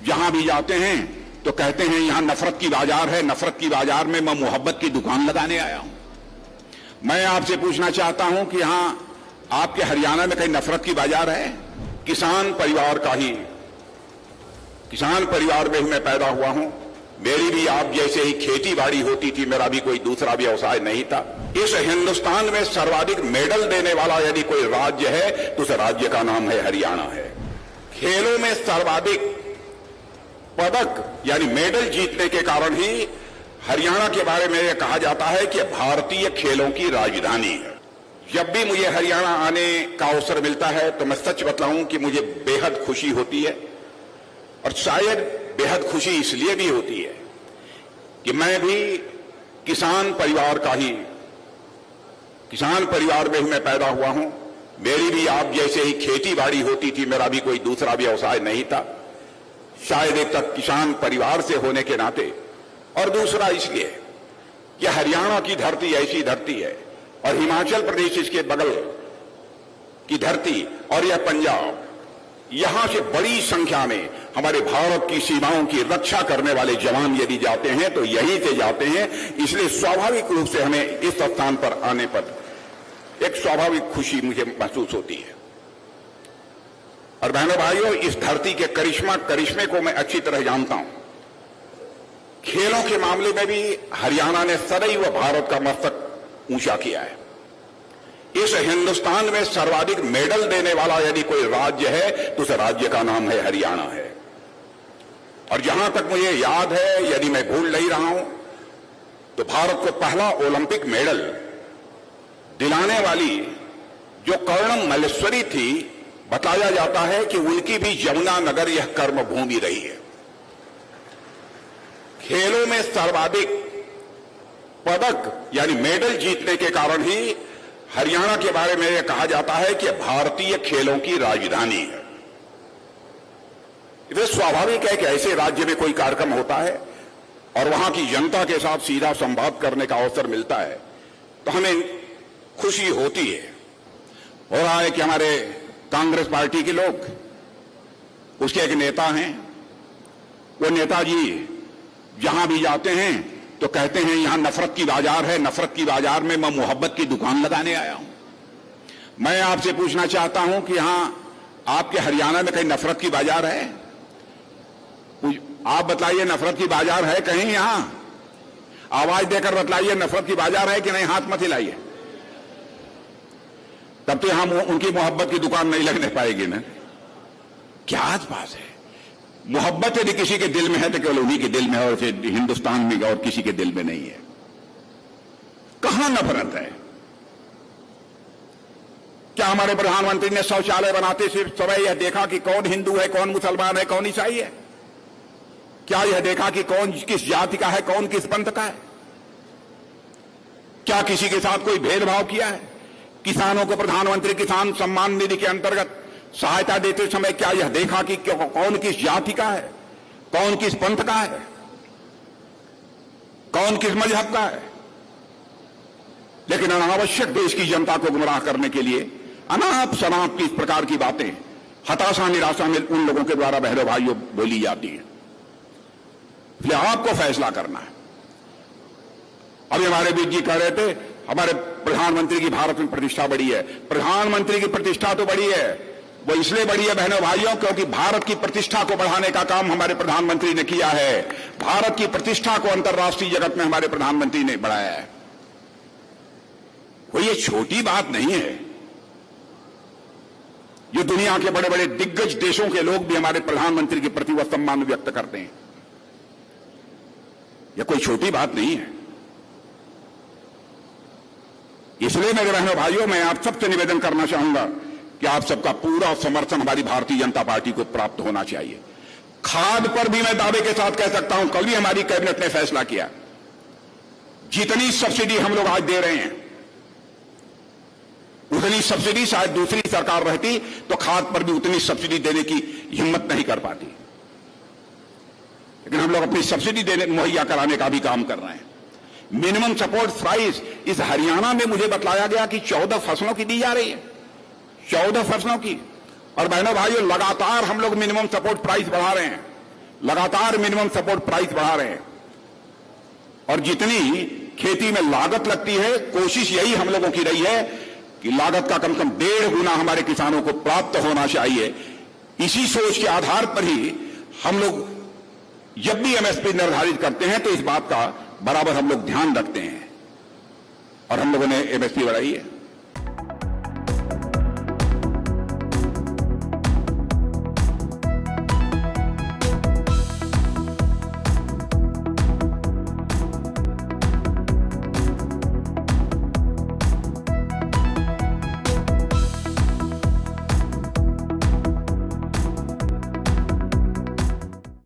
जहां भी जाते हैं तो कहते हैं यहां नफरत की बाजार है, नफरत की बाजार में मैं मोहब्बत की दुकान लगाने आया हूं। मैं आपसे पूछना चाहता हूं कि यहां आपके हरियाणा में कहीं नफरत की बाजार है? किसान परिवार में मैं पैदा हुआ हूं। मेरी भी आप जैसे ही खेती बाड़ी होती थी, मेरा भी कोई दूसरा व्यवसाय नहीं था। इस हिंदुस्तान में सर्वाधिक मेडल देने वाला यदि कोई राज्य है तो उस राज्य का नाम है हरियाणा है। खेलों में सर्वाधिक पदक यानी मेडल जीतने के कारण ही हरियाणा के बारे में यह कहा जाता है कि भारतीय खेलों की राजधानी है। जब भी मुझे हरियाणा आने का अवसर मिलता है तो मैं सच बताऊं कि मुझे बेहद खुशी होती है, और शायद बेहद खुशी इसलिए भी होती है कि मैं भी किसान परिवार में मैं पैदा हुआ हूं। मेरी भी आप जैसे ही खेती बाड़ी होती थी, मेरा भी कोई दूसरा व्यवसाय नहीं था। शायद एक तक किसान परिवार से होने के नाते, और दूसरा इसलिए कि हरियाणा की धरती ऐसी धरती है और हिमाचल प्रदेश इसके बगल की धरती, और यह पंजाब, यहां से बड़ी संख्या में हमारे भारत की सीमाओं की रक्षा करने वाले जवान यदि जाते हैं तो यहीं से जाते हैं। इसलिए स्वाभाविक रूप से हमें इस स्थान पर आने पर एक स्वाभाविक खुशी मुझे महसूस होती है। और बहनों भाइयों, इस धरती के करिश्मे को मैं अच्छी तरह जानता हूं। खेलों के मामले में भी हरियाणा ने सदैव भारत का मस्तक ऊंचा किया है। इस हिंदुस्तान में सर्वाधिक मेडल देने वाला यदि कोई राज्य है तो उस राज्य का नाम है हरियाणा है। और जहां तक मुझे याद है, यदि मैं भूल नहीं रहा हूं, तो भारत को पहला ओलंपिक मेडल दिलाने वाली जो कर्णम मल्लेश्वरी थी, बताया जाता है कि उनकी भी यमुना नगर यह कर्म भूमि रही है। खेलों में सर्वाधिक पदक यानी मेडल जीतने के कारण ही हरियाणा के बारे में यह कहा जाता है कि भारतीय खेलों की राजधानी है। इसलिए स्वाभाविक है कि ऐसे राज्य में कोई कार्यक्रम होता है और वहां की जनता के साथ सीधा संवाद करने का अवसर मिलता है तो हमें खुशी होती है। हो रहा है कि हमारे कांग्रेस पार्टी के लोग, उसके एक नेता हैं, वो नेताजी जहां भी जाते हैं तो कहते हैं यहां नफरत की बाजार है, नफरत की बाजार में मैं मोहब्बत की दुकान लगाने आया हूं। मैं आपसे पूछना चाहता हूं कि यहां आपके हरियाणा में कहीं नफरत की बाजार है? आप बताइए, नफरत की बाजार है कहीं? यहां आवाज देकर बतलाइए, नफरत की बाजार है कि नहीं? हाथ मत हिलाइए, तब तो यहां उनकी मोहब्बत की दुकान नहीं लगने पाएगी ना। क्या बात है? मोहब्बत यदि किसी के दिल में है तो केवल उन्हीं के दिल में है, और हिंदुस्तान में और किसी के दिल में नहीं है। कहां नफरत है? क्या हमारे प्रधानमंत्री ने शौचालय बनाते सिर्फ समय यह देखा कि कौन हिंदू है, कौन मुसलमान है, कौन ईसाई है? क्या यह देखा कि कौन किस जाति का है, कौन किस पंथ का है? क्या किसी के साथ कोई भेदभाव किया है? किसानों को प्रधानमंत्री किसान सम्मान निधि के अंतर्गत सहायता देते समय क्या यह देखा कि कौन किस जाति का है, कौन किस पंथ का है, कौन किस मजहब का है? लेकिन अनावश्यक देश की जनता को गुमराह करने के लिए अनाप शनाप की इस प्रकार की बातें हताशा निराशा में उन लोगों के द्वारा बहनों भाइयों बोली जाती हैं। इसलिए आपको फैसला करना है। अभी हमारे बीच जी कह रहे थे हमारे प्रधानमंत्री की भारत में प्रतिष्ठा बढ़ी है। प्रधानमंत्री की प्रतिष्ठा तो बढ़ी है, वो इसलिए बढ़ी है बहनों भाइयों क्योंकि भारत की प्रतिष्ठा को बढ़ाने का काम हमारे प्रधानमंत्री ने किया है। भारत की प्रतिष्ठा को अंतर्राष्ट्रीय जगत में हमारे प्रधानमंत्री ने बढ़ाया है। कोई ये छोटी बात नहीं है। ये दुनिया के बड़े बड़े दिग्गज देशों के लोग भी हमारे प्रधानमंत्री के प्रति वह सम्मान व्यक्त करते हैं। यह कोई छोटी बात नहीं है। इसलिए मेरे बहनों भाइयों, मैं आप सबसे निवेदन करना चाहूंगा कि आप सबका पूरा समर्थन हमारी भारतीय जनता पार्टी को प्राप्त होना चाहिए। खाद पर भी मैं दावे के साथ कह सकता हूं, कल भी हमारी कैबिनेट ने फैसला किया, जितनी सब्सिडी हम लोग आज दे रहे हैं उतनी सब्सिडी शायद दूसरी सरकार रहती तो खाद पर भी उतनी सब्सिडी देने की हिम्मत नहीं कर पाती। लेकिन हम लोग अपनी सब्सिडी देने मुहैया कराने का भी काम कर रहे हैं। मिनिमम सपोर्ट प्राइस इस हरियाणा में मुझे बतलाया गया कि 14 फसलों की दी जा रही है, 14 फसलों की। और बहनों भाइयों, लगातार हम लोग मिनिमम सपोर्ट प्राइस बढ़ा रहे हैं। लगातार मिनिमम सपोर्ट प्राइस बढ़ा रहे हैं और जितनी खेती में लागत लगती है, कोशिश यही हम लोगों की रही है कि लागत का कम से कम 1.5 गुना हमारे किसानों को प्राप्त होना चाहिए। इसी सोच के आधार पर ही हम लोग जब भी एमएसपी निर्धारित करते हैं तो इस बात का बराबर हम लोग ध्यान रखते हैं और हम लोगों ने एमएसपी बढ़ाई है।